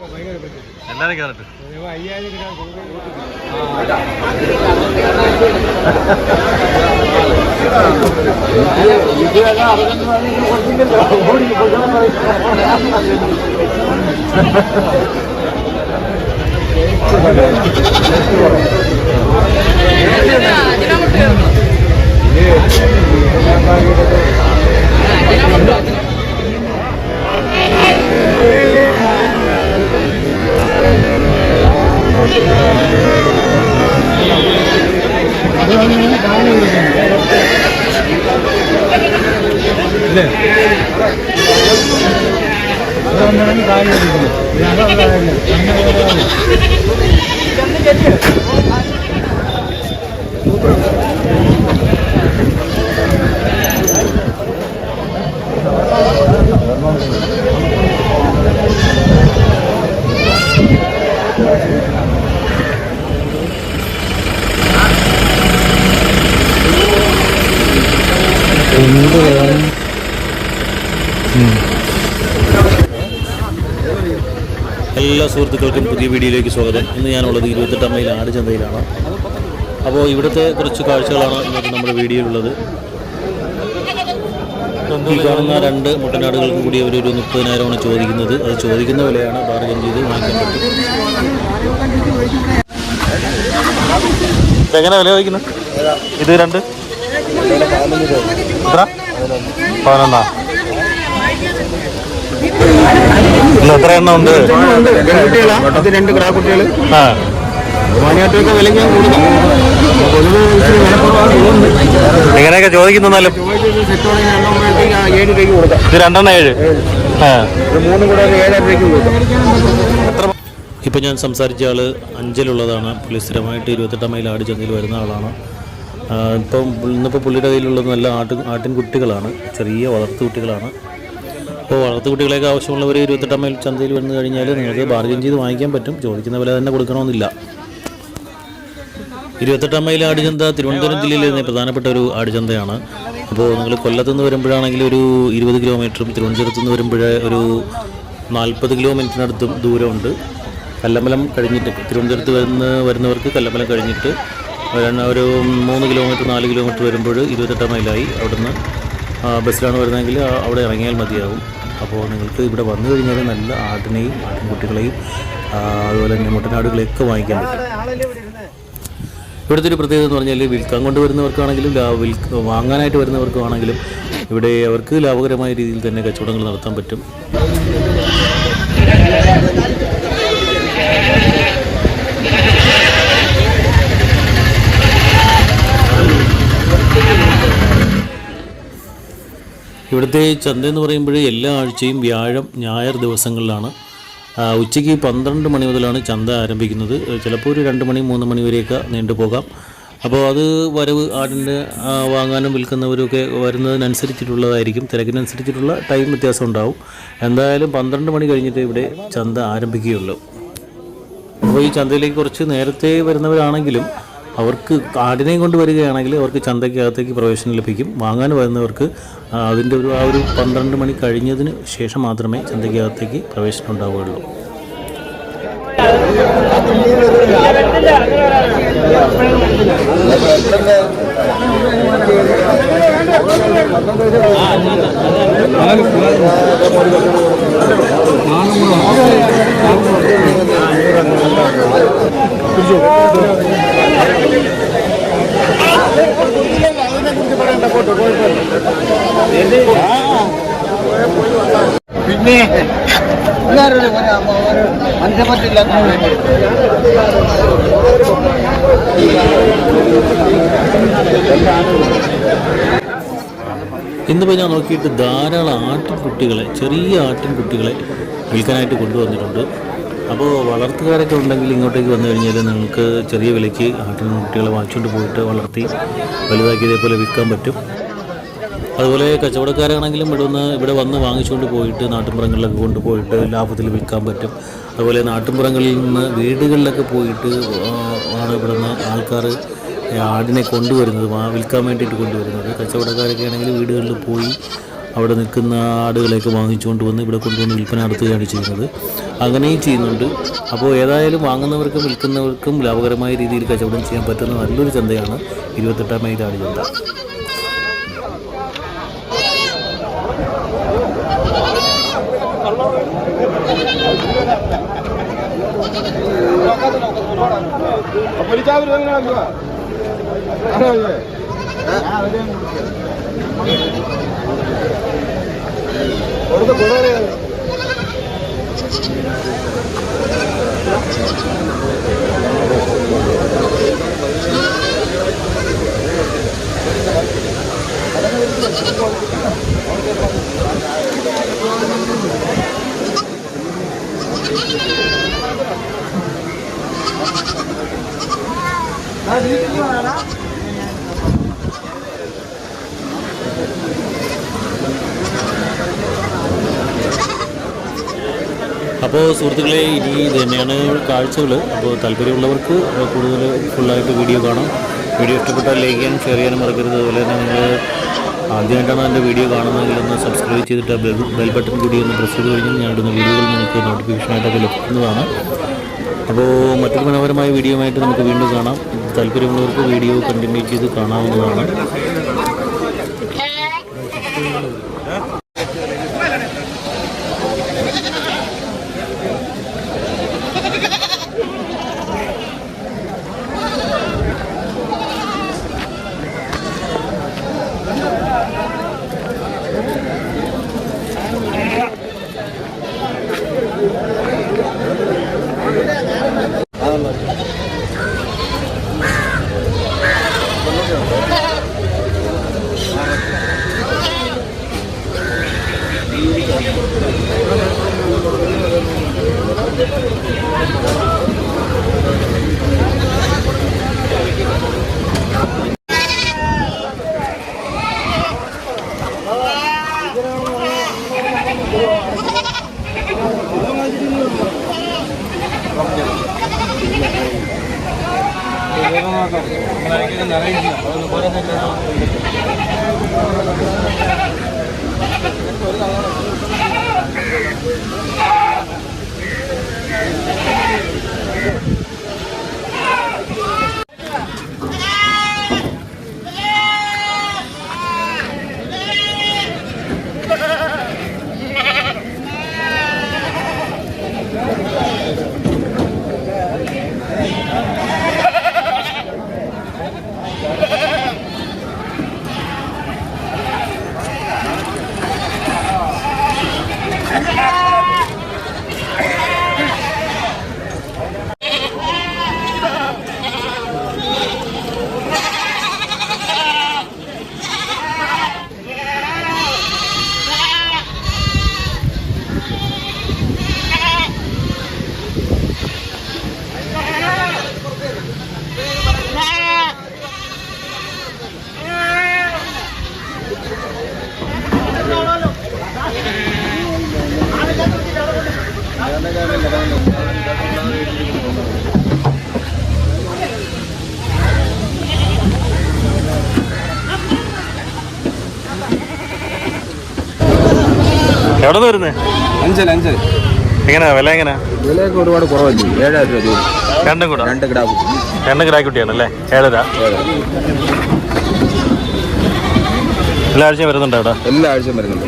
എല്ലാരും കേറട്ടെ. എല്ലാ സുഹൃത്തുക്കൾക്കും പുതിയ വീഡിയോയിലേക്ക് സ്വാഗതം. ഇന്ന് ഞാനുള്ളത് 28 മൈൽ ആടുചന്തയിലാണ്. അപ്പോൾ ഇവിടുത്തെ കുറച്ച് കാഴ്ചകളാണ് ഇന്നത്തെ നമ്മുടെ വീഡിയോയിലുള്ളത്. ഈ കാണുന്ന 2 മുട്ടനാടുകൾക്ക് കൂടി അവരൊരു 30,000 ചോദിക്കുന്നത്. അത് ചോദിക്കുന്ന വിലയാണ്, ബാർഗൻ ചെയ്ത് വാങ്ങിക്കാൻ പറ്റും. എങ്ങനെ വില ചോദിക്കുന്നത്? ഇത് 2 എത്ര? 11. എത്ര എണ്ണം ഉണ്ട്? എങ്ങനെയൊക്കെ ചോദിക്കുന്നാലും ഇത് 2 7. ഇപ്പം ഞാൻ സംസാരിച്ച ആള് അഞ്ചലുള്ളതാണ്. പുള്ളി സ്ഥിരമായിട്ട് 28 മൈൽ ആടുചന്തയിൽ വരുന്ന ആളാണ്. ഇന്നിപ്പോൾ പുള്ളിയുടെ കയ്യിലുള്ളത് നല്ല ആട്ടിൻകുട്ടികളാണ്, ചെറിയ വളർത്തുകുട്ടികളാണ്. അപ്പോൾ വളർത്തുകുട്ടികളെയൊക്കെ ആവശ്യമുള്ളവർ 28 മൈൽ ചന്തയിൽ വന്നു കഴിഞ്ഞാൽ നിങ്ങൾക്ക് ബാർഗൻ ചെയ്ത് വാങ്ങിക്കാൻ പറ്റും. ചോദിക്കുന്ന വില തന്നെ കൊടുക്കണമെന്നില്ല. 28 മൈൽ ആടുചന്ത തിരുവനന്തപുരം ജില്ലയിലെ പ്രധാനപ്പെട്ട ഒരു ആടുചന്തയാണ്. അപ്പോൾ നിങ്ങൾ കൊല്ലത്തുനിന്ന് വരുമ്പോഴാണെങ്കിൽ ഒരു 20 കിലോമീറ്ററും, തിരുവനന്തപുരത്ത് നിന്ന് വരുമ്പോൾ ഒരു 40 കിലോമീറ്ററിനടുത്തും ദൂരമുണ്ട്. കല്ലമ്പലം കഴിഞ്ഞിട്ട് തിരുവനന്തപുരത്ത് വരുന്നവർക്ക് കല്ലമ്പലം കഴിഞ്ഞിട്ട് ഒരു 3 കിലോമീറ്റർ 4 കിലോമീറ്റർ വരുമ്പോൾ 28 മൈലായി. അവിടുന്ന് ബസ്സിലാണ് വരുന്നതെങ്കിൽ അവിടെ ഇറങ്ങിയാൽ മതിയാകും. അപ്പോൾ നിങ്ങൾക്ക് ഇവിടെ വന്നു കഴിഞ്ഞാൽ നല്ല ആടിനെയും ആട്ടിൻകുട്ടികളെയും അതുപോലെ തന്നെ മുട്ടനാടുകളെയൊക്കെ വാങ്ങിക്കാൻ പറ്റും. ഇവിടുത്തെ ഒരു പ്രത്യേകത എന്ന് പറഞ്ഞാൽ വിൽക്കാൻ കൊണ്ടുവരുന്നവർക്കാണെങ്കിലും വാങ്ങാനായിട്ട് വരുന്നവർക്കാണെങ്കിലും ഇവിടെ അവർക്ക് ലാഭകരമായ രീതിയിൽ തന്നെ കച്ചവടങ്ങൾ നടത്താൻ പറ്റും. ഇവിടുത്തെ ചന്ത എന്ന് പറയുമ്പോൾ എല്ലാ ആഴ്ചയും വ്യാഴം ഞായർ ദിവസങ്ങളിലാണ്. ഉച്ചയ്ക്ക് 12 മണി മുതലാണ് ചന്ത ആരംഭിക്കുന്നത്. ചിലപ്പോൾ ഒരു 2 മണി 3 മണി വരെയൊക്കെ നീണ്ടുപോകാം. അപ്പോൾ അത് വരവ് ആടിൻ്റെ വാങ്ങാനും വിൽക്കുന്നവരൊക്കെ വരുന്നതിനനുസരിച്ചിട്ടുള്ളതായിരിക്കും. തിരക്കിനനുസരിച്ചിട്ടുള്ള ടൈം വ്യത്യാസം ഉണ്ടാവും. എന്തായാലും 12 മണി കഴിഞ്ഞിട്ട് ഇവിടെ ചന്ത ആരംഭിക്കുകയുള്ളൂ. അപ്പോൾ ഈ ചന്തയിലേക്ക് കുറച്ച് നേരത്തെ വരുന്നവരാണെങ്കിലും അവർക്ക് ആടിനെയും കൊണ്ട് വരികയാണെങ്കിൽ അവർക്ക് ചന്തയ്ക്കകത്തേക്ക് പ്രവേശനം ലഭിക്കും. വാങ്ങാൻ വരുന്നവർക്ക് അതിൻ്റെ ഒരു 12 മണി കഴിഞ്ഞതിന് ശേഷം മാത്രമേ ചന്തയ്ക്കകത്തേക്ക് പ്രവേശനം ഉണ്ടാവുകയുള്ളൂ. പിന്നെ മനുഷ്യപ്പറ്റില്ല. ഇന്നിപ്പോൾ ഞാൻ നോക്കിയിട്ട് ധാരാളം ആട്ടിൻകുട്ടികളെ, ചെറിയ ആട്ടിൻകുട്ടികളെ വിൽക്കാനായിട്ട് കൊണ്ടുവന്നിട്ടുണ്ട്. അപ്പോൾ വളർത്തുകാരൊക്കെ ഉണ്ടെങ്കിൽ ഇങ്ങോട്ടേക്ക് വന്നു കഴിഞ്ഞാൽ നിങ്ങൾക്ക് ചെറിയ വിലയ്ക്ക് ആട്ടിൻകുട്ടികളെ വാങ്ങിച്ചുകൊണ്ട് പോയിട്ട് വളർത്തി വലുതാക്കി ഇതേപോലെ വിൽക്കാൻ പറ്റും. അതുപോലെ കച്ചവടക്കാരാണെങ്കിലും ഇവിടെ വന്ന് വാങ്ങിച്ചുകൊണ്ട് പോയിട്ട് നാട്ടിൻപുറങ്ങളിലൊക്കെ കൊണ്ടുപോയിട്ട് ലാഭത്തിൽ വിൽക്കാൻ പറ്റും. അതുപോലെ നാട്ടിൻപുറങ്ങളിൽ നിന്ന് വീടുകളിലൊക്കെ പോയിട്ട് ആണ് ഇവിടെ നിന്ന് ആൾക്കാർ ആടിനെ കൊണ്ടുവരുന്നത്, വിൽക്കാൻ വേണ്ടിയിട്ട് കൊണ്ടുവരുന്നത്. കച്ചവടക്കാരൊക്കെ ആണെങ്കിൽ വീടുകളിൽ പോയി അവിടെ നിൽക്കുന്ന ആടുകളെയൊക്കെ വാങ്ങിച്ചുകൊണ്ട് വന്ന് ഇവിടെ കൊണ്ടുവന്ന് വിൽപ്പന നടത്തുകയാണ് ചെയ്യുന്നത്. അങ്ങനെയും ചെയ്യുന്നുണ്ട്. അപ്പോൾ ഏതായാലും വാങ്ങുന്നവർക്കും വിൽക്കുന്നവർക്കും ലാഭകരമായ രീതിയിൽ കച്ചവടം ചെയ്യാൻ പറ്റുന്ന നല്ലൊരു ചന്തയാണ് 28 മൈൽ ആട് ചന്ത. അപ്പോൾ സുഹൃത്തുക്കളെ, ഇനി ഇത് തന്നെയാണ് കാഴ്ചകൾ. അപ്പോൾ താല്പര്യമുള്ളവർക്ക് കൂടുതൽ ഫുള്ളായിട്ട് വീഡിയോ കാണാം. വീഡിയോ ഇഷ്ടപ്പെട്ടാൽ ലൈക്ക് ചെയ്യാനും ഷെയർ ചെയ്യാനും മറക്കരുത്. അതുപോലെ തന്നെ നിങ്ങൾ ആദ്യമായിട്ടാണ് എൻ്റെ വീഡിയോ കാണുന്നതെങ്കിൽ ഒന്ന് സബ്സ്ക്രൈബ് ചെയ്തിട്ട് ബെൽ ബട്ടൺ കൂടി ഒന്ന് പ്രസ് ചെയ്ത് കഴിഞ്ഞാൽ ഞാൻ ഇടുന്ന വീഡിയോകൾ നിങ്ങൾക്ക് നോട്ടിഫിക്കേഷനായിട്ടൊക്കെ ലഭിക്കുന്നതാണ്. അപ്പോൾ മറ്റൊരു മനോഹരമായ വീഡിയോയുമായിട്ട് നമുക്ക് വീണ്ടും കാണാം. താല്പര്യമുള്ളവർക്ക് വീഡിയോ കണ്ടിന്യൂ ചെയ്ത് കാണാവുന്നതാണ്. എവിടെ നിന്ന് വരുന്നേ? അഞ്ചൽ. എങ്ങനെയാ വില? എങ്ങനെയാ വിലയൊക്കെ ഒരുപാട് കുറവല്ലേ? 7,000 രൂപ. രണ്ടും കൂടെ? രണ്ട് കിടാക്കുട്ടിയാണല്ലേ? 7,000. എല്ലാ ആഴ്ചയും വരുന്നുണ്ടോ അവിടെ? എല്ലാ ആഴ്ചയും വരുന്നുണ്ട്.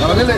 പറഞ്ഞില്ലേ?